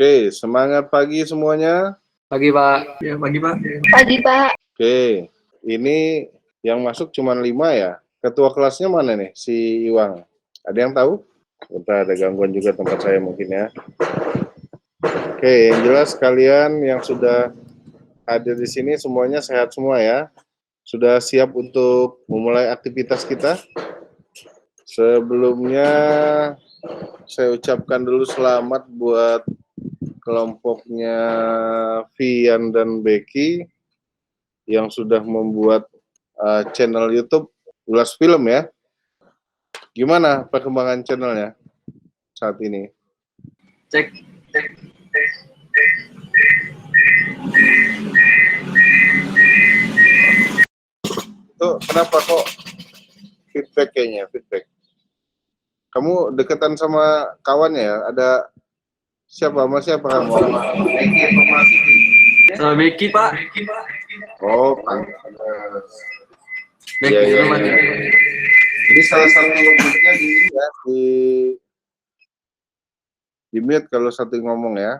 Oke, semangat pagi semuanya. Pagi, Pak. Ya, pagi, Pak. Pagi, Pak. Oke, ini yang masuk cuma 5 ya. Ketua kelasnya mana nih, si Iwang? Ada yang tahu? Bentar, ada gangguan juga tempat saya mungkin ya. Oke, yang jelas kalian yang sudah hadir di sini semuanya sehat semua ya. Sudah siap untuk memulai aktivitas kita? Sebelumnya saya ucapkan dulu selamat buat kelompoknya Vian dan Becky yang sudah membuat channel YouTube Ulas Film ya. Gimana perkembangan channelnya saat ini? Cek. Itu kenapa kok feedback kayaknya, feedback? Kamu deketan sama kawannya ya? Ada siapa sama siapa kamu? Sama Becky, Pak. Oh, pantas. Becky, Iya, iya, rumah. iya. Jadi salah satu mic-nya di ya, di mute kalau satu ngomong ya.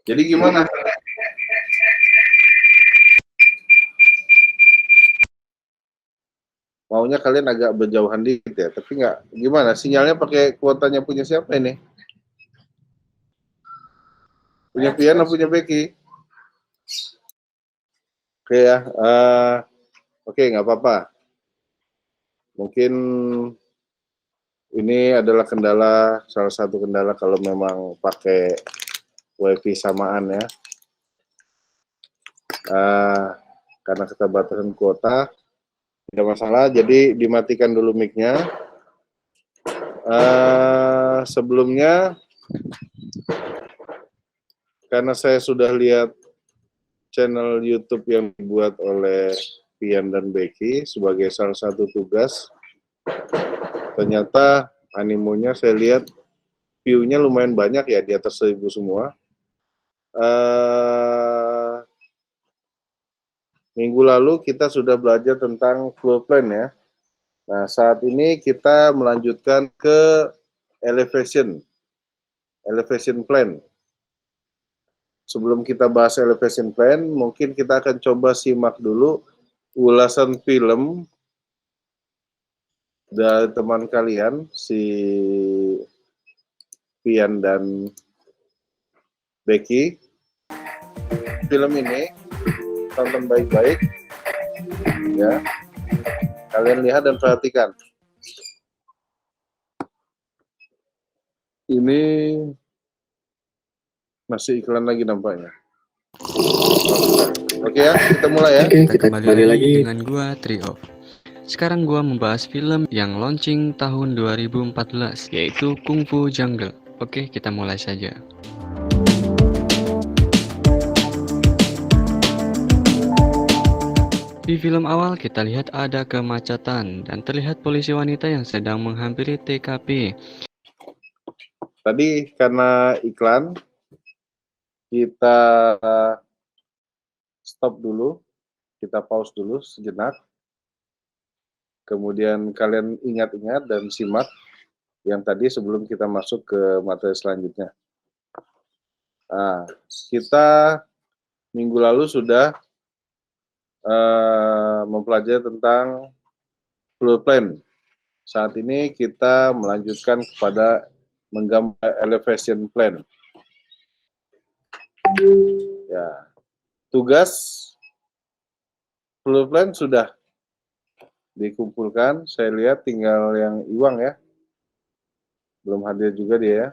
Jadi gimana? Maunya kalian agak berjauhan dikit ya, tapi nggak gimana? Sinyalnya pakai kuotanya punya siapa ini? Punya Pian atau punya Becky? Oke ya, oke nggak apa-apa. Mungkin ini adalah kendala, salah satu kendala kalau memang pakai WiFi samaan ya. Karena keterbatasan kuota, tidak masalah. Jadi dimatikan dulu mic-nya. Sebelumnya, karena saya sudah lihat channel YouTube yang dibuat oleh Pian dan Becky sebagai salah satu tugas, ternyata animonya saya lihat view-nya lumayan banyak ya, di atas 1000 semua. Minggu lalu kita sudah belajar tentang floor plan ya. Nah, saat ini kita melanjutkan ke elevation plan. Sebelum kita bahas elevation plan, mungkin kita akan coba simak dulu ulasan film dari teman kalian, si Pian dan Becky. Film ini tonton baik-baik ya. Kalian lihat dan perhatikan. Ini masih iklan lagi nampaknya. Oke ya, kita mulai ya. Kita kembali lagi dengan gua Trio. Sekarang gua membahas film yang launching tahun 2014, yaitu Kung Fu Jungle. Oke, kita mulai saja. Di film awal kita lihat ada kemacetan dan terlihat polisi wanita yang sedang menghampiri TKP. Tadi karena iklan, kita stop dulu, kita pause dulu sejenak. Kemudian kalian ingat-ingat dan simak yang tadi sebelum kita masuk ke materi selanjutnya. Nah, kita minggu lalu sudah mempelajari tentang floor plan. Saat ini kita melanjutkan kepada menggambar elevation plan. Ya, tugas floor plan sudah dikumpulkan. Saya lihat tinggal yang Iwang ya, belum hadir juga dia ya.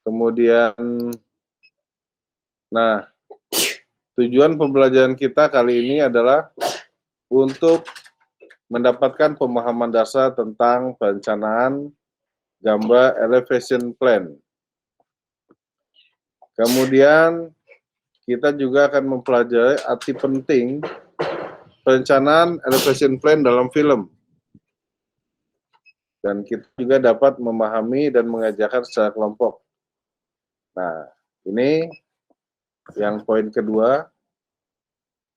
Kemudian, nah, tujuan pembelajaran kita kali ini adalah untuk mendapatkan pemahaman dasar tentang perencanaan gambar elevation plan. Kemudian kita juga akan mempelajari arti penting perencanaan elevation plan dalam film. Dan kita juga dapat memahami dan mengajarkan secara kelompok. Nah, ini yang poin kedua,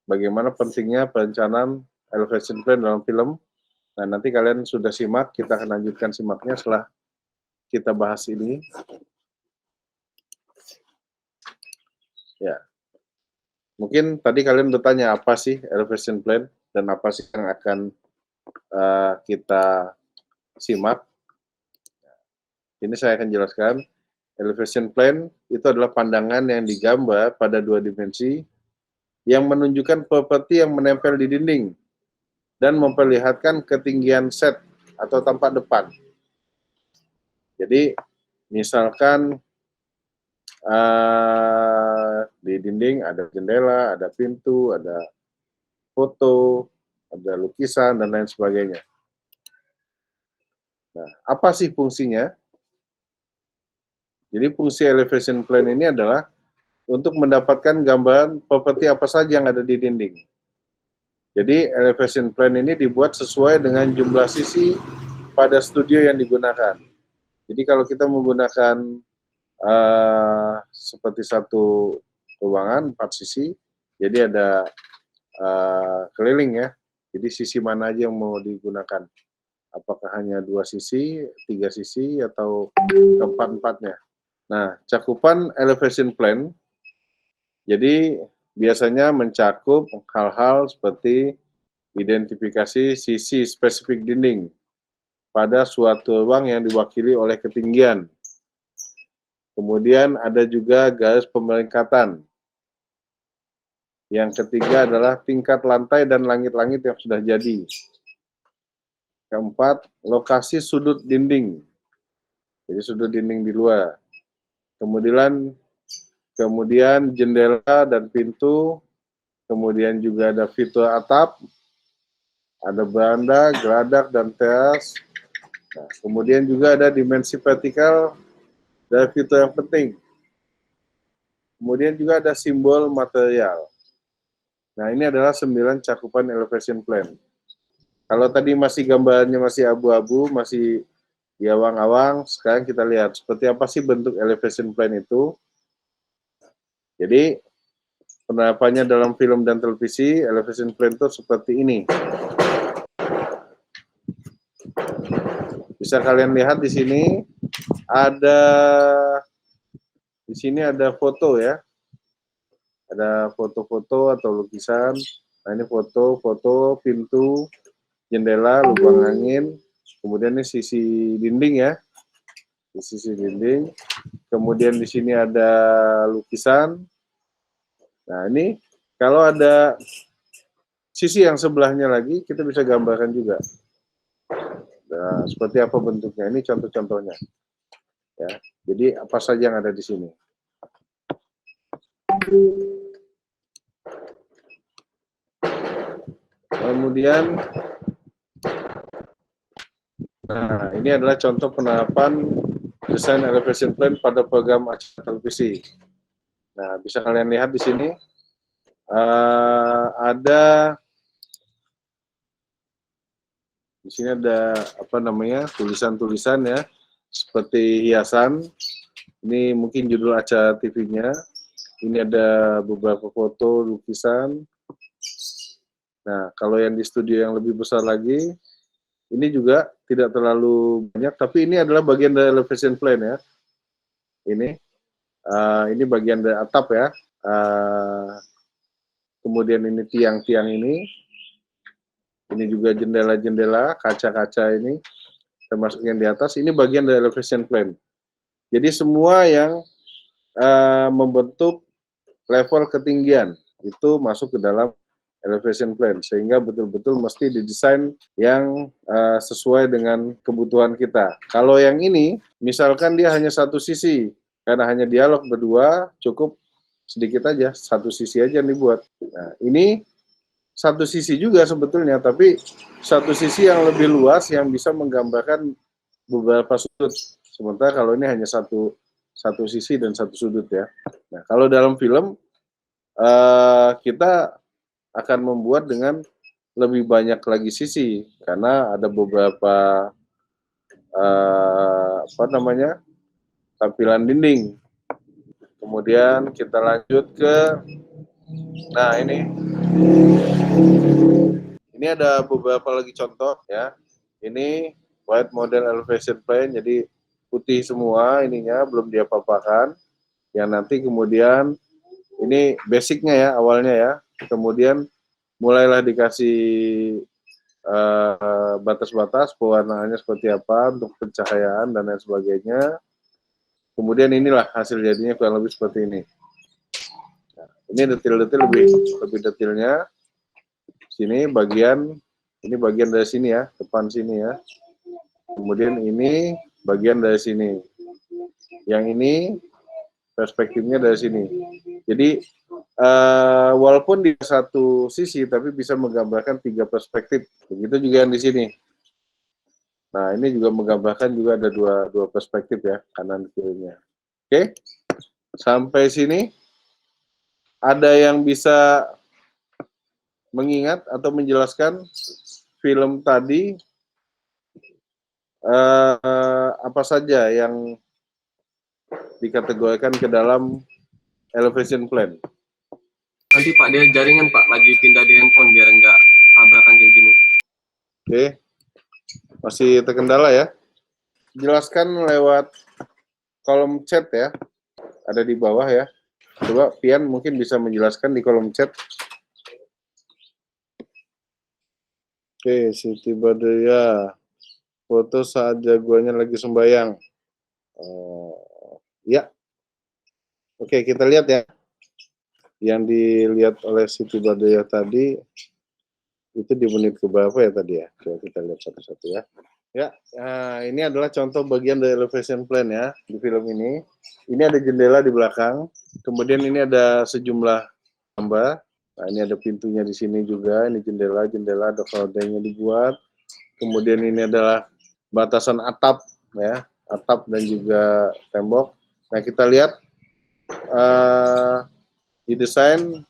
bagaimana pentingnya perencanaan elevation plan dalam film. Nah, nanti kalian sudah simak, kita akan lanjutkan simaknya setelah kita bahas ini. Ya, mungkin tadi kalian bertanya apa sih elevation plan dan apa sih yang akan kita simak. Ini saya akan jelaskan. Elevation plan itu adalah pandangan yang digambar pada 2 dimensi yang menunjukkan properti yang menempel di dinding dan memperlihatkan ketinggian set atau tampak depan. Jadi, misalkan di dinding ada jendela, ada pintu, ada foto, ada lukisan, dan lain sebagainya. Nah, apa sih fungsinya? Jadi fungsi elevation plan ini adalah untuk mendapatkan gambaran properti apa saja yang ada di dinding. Jadi elevation plan ini dibuat sesuai dengan jumlah sisi pada studio yang digunakan. Jadi kalau kita menggunakan seperti satu ruangan 4 sisi, jadi ada keliling ya. Jadi sisi mana aja yang mau digunakan? Apakah hanya 2 sisi, 3 sisi, atau keempat-empatnya? Nah, cakupan elevation plan, jadi biasanya mencakup hal-hal seperti identifikasi sisi spesifik dinding pada suatu ruang yang diwakili oleh ketinggian. Kemudian ada juga garis pemelengkatan. Yang ketiga adalah tingkat lantai dan langit-langit yang sudah jadi. Keempat, lokasi sudut dinding. Jadi sudut dinding di luar. Kemudian jendela dan pintu, kemudian juga ada fitur atap, ada beranda, geladak, dan teras. Nah, kemudian juga ada dimensi vertikal dan fitur yang penting. Kemudian juga ada simbol material. Nah, ini adalah 9 cakupan elevation plan. Kalau tadi masih gambarnya masih abu-abu, masih diawang-awang, sekarang kita lihat seperti apa sih bentuk elevation plan itu. Jadi, penerapannya dalam film dan televisi, elevation plan itu seperti ini. Bisa kalian lihat di sini ada foto ya. Ada foto-foto atau lukisan. Nah, ini foto pintu, jendela, lubang angin. Kemudian ini sisi dinding ya. Di sisi dinding. Kemudian di sini ada lukisan. Nah, ini kalau ada sisi yang sebelahnya lagi, kita bisa gambarkan juga. Nah, seperti apa bentuknya? Ini contoh-contohnya. Ya, jadi apa saja yang ada di sini. Kemudian, nah ini adalah contoh penerapan desain elevation plan pada program acara televisi. Nah, bisa kalian lihat di sini ada apa namanya, tulisan-tulisan ya, seperti hiasan. Ini mungkin judul acara TV-nya. Ini ada beberapa foto, lukisan. Nah, kalau yang di studio yang lebih besar lagi, ini juga tidak terlalu banyak, tapi ini adalah bagian dari elevation plan ya. Ini bagian dari atap ya. Kemudian ini tiang-tiang ini. Ini juga jendela-jendela, kaca-kaca ini, termasuk yang di atas. Ini bagian dari elevation plan. Jadi semua yang membentuk level ketinggian itu masuk ke dalam elevation plan, sehingga betul-betul mesti didesain yang sesuai dengan kebutuhan kita. Kalau yang ini, misalkan dia hanya satu sisi, karena hanya dialog berdua, cukup sedikit aja, satu sisi aja yang dibuat. Nah, ini satu sisi juga sebetulnya, tapi satu sisi yang lebih luas yang bisa menggambarkan beberapa sudut. Sementara kalau ini hanya satu sisi dan satu sudut ya. Nah, kalau dalam film, kita akan membuat dengan lebih banyak lagi sisi, karena ada beberapa tampilan dinding. Kemudian kita lanjut ke, nah ini ada beberapa lagi contoh ya. Ini white model elevation plan, jadi putih semua ininya, belum diapa-apakan. Yang nanti kemudian ini basicnya ya, awalnya ya. Kemudian mulailah dikasih batas-batas pewarnaannya seperti apa untuk pencahayaan dan lain sebagainya. Kemudian inilah hasil jadinya kurang lebih seperti ini. Nah, ini detail-detail lebih detailnya. Sini ini bagian dari sini ya, depan sini ya. Kemudian ini bagian dari sini. Yang ini perspektifnya dari sini. Jadi walaupun di satu sisi tapi bisa menggambarkan 3 perspektif. Begitu juga yang di sini. Nah, ini juga menggambarkan juga ada dua perspektif ya, kanan kirinya. Oke. Sampai sini ada yang bisa mengingat atau menjelaskan film tadi apa saja yang dikategorikan ke dalam elevation plan. Nanti Pak, dia jaringan Pak, lagi pindah di handphone biar nggak tabrakan kayak gini. Oke, masih terkendala ya. Jelaskan lewat kolom chat ya, ada di bawah ya. Coba Pian mungkin bisa menjelaskan di kolom chat. Oke, Siti Badriah, foto saat jagoannya lagi sembayang. Ya, oke kita lihat ya. Yang dilihat oleh Siti Badriah tadi itu di menit ke berapa ya tadi ya? Coba kita lihat satu-satu ya. Ya, ini adalah contoh bagian dari elevation plan ya di film ini. Ini ada jendela di belakang, kemudian ini ada sejumlah gambar. Nah, ini ada pintunya di sini juga, ini jendela, ada hordengnya dibuat. Kemudian ini adalah batasan atap ya, atap dan juga tembok. Nah, kita lihat didesain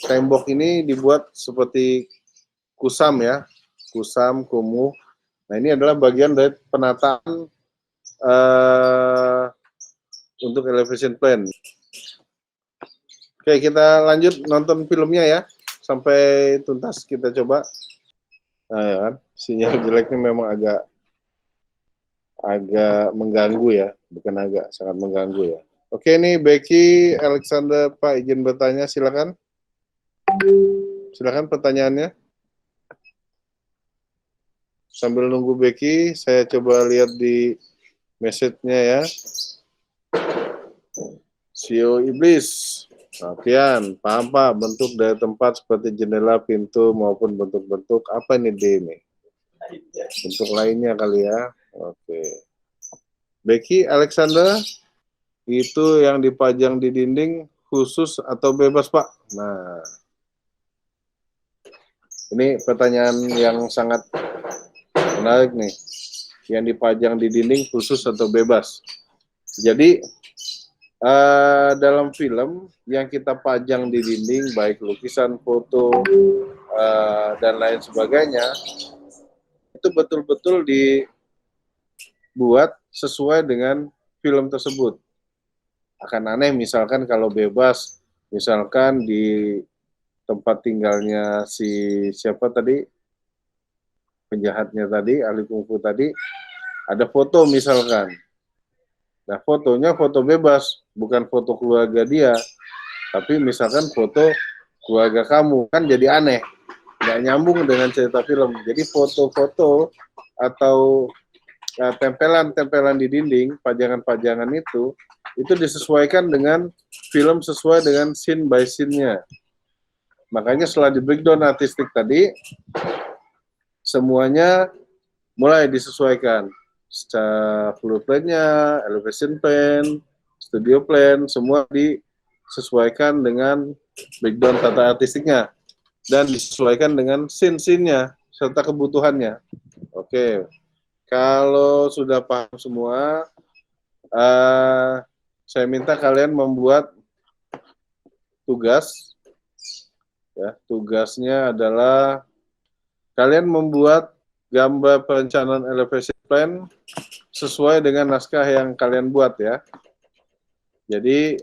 tembok ini dibuat seperti kusam ya, kusam, kumuh. Nah, ini adalah bagian dari penataan untuk elevation plan. Oke, kita lanjut nonton filmnya ya, sampai tuntas kita coba. Nah, ya kan, sinyal jeleknya memang agak mengganggu ya, bukan agak, sangat mengganggu ya. Oke, ini Becky Alexander, Pak izin bertanya, silakan. Silakan pertanyaannya. Sambil nunggu Becky, saya coba lihat di message-nya ya. CEO Iblis. Pian, paham Pak, bentuk dari tempat seperti jendela, pintu, maupun bentuk-bentuk, apa ini D ini? Bentuk lainnya kali ya. Oke. Becky Alexander, itu yang dipajang di dinding khusus atau bebas Pak? Nah, ini pertanyaan yang sangat menarik nih. Yang dipajang di dinding khusus atau bebas? Jadi, dalam film yang kita pajang di dinding, baik lukisan, foto, dan lain sebagainya, itu betul-betul dibuat sesuai dengan film tersebut. Akan aneh misalkan kalau bebas, misalkan di tempat tinggalnya si siapa tadi, penjahatnya tadi, ahli kungfu tadi, ada foto misalkan. Nah, fotonya foto bebas, bukan foto keluarga dia, tapi misalkan foto keluarga kamu, kan jadi aneh, nggak nyambung dengan cerita film. Jadi foto-foto atau tempelan-tempelan di dinding, pajangan-pajangan itu disesuaikan dengan film sesuai dengan scene by scene-nya. Makanya setelah di breakdown artistik tadi, semuanya mulai disesuaikan. Secara floor plan-nya, elevation plan, studio plan, semua disesuaikan dengan breakdown tata artistiknya. Dan disesuaikan dengan scene-scene-nya, serta kebutuhannya. Oke, kalau sudah paham semua, saya minta kalian membuat tugas. Ya, tugasnya adalah kalian membuat gambar perencanaan elevation plan sesuai dengan naskah yang kalian buat ya. Jadi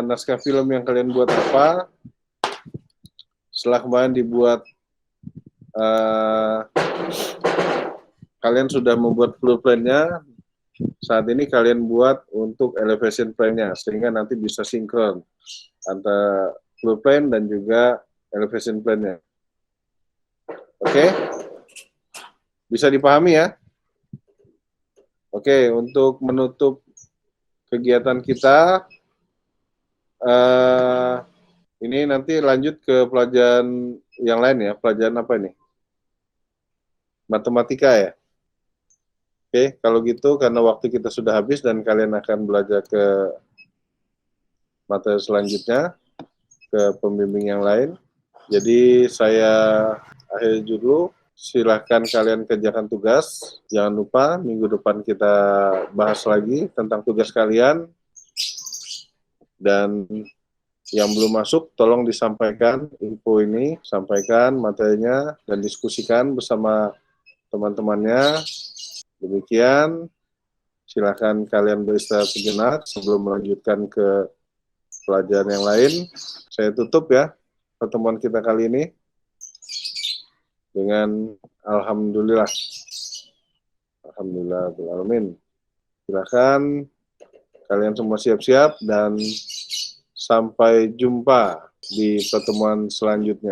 naskah film yang kalian buat apa? Setelah kemarin dibuat kalian sudah membuat floor plan-nya. Saat ini kalian buat untuk elevation plan-nya, sehingga nanti bisa sinkron antara floor plan dan juga elevation plan-nya. Oke? Bisa dipahami ya? Oke, untuk menutup kegiatan kita, ini nanti lanjut ke pelajaran yang lain ya. Pelajaran apa ini? Matematika ya? Oke, kalau gitu karena waktu kita sudah habis dan kalian akan belajar ke materi selanjutnya, ke pembimbing yang lain. Jadi saya akhiri dulu, silahkan kalian kerjakan tugas. Jangan lupa minggu depan kita bahas lagi tentang tugas kalian. Dan yang belum masuk, tolong disampaikan info ini, sampaikan materinya, dan diskusikan bersama teman-temannya. Demikian, silakan kalian beristirahat sejenak sebelum melanjutkan ke pelajaran yang lain. Saya tutup ya pertemuan kita kali ini dengan alhamdulillah. Alhamdulillahirrahmanirrahim. Silakan kalian semua siap-siap dan sampai jumpa di pertemuan selanjutnya.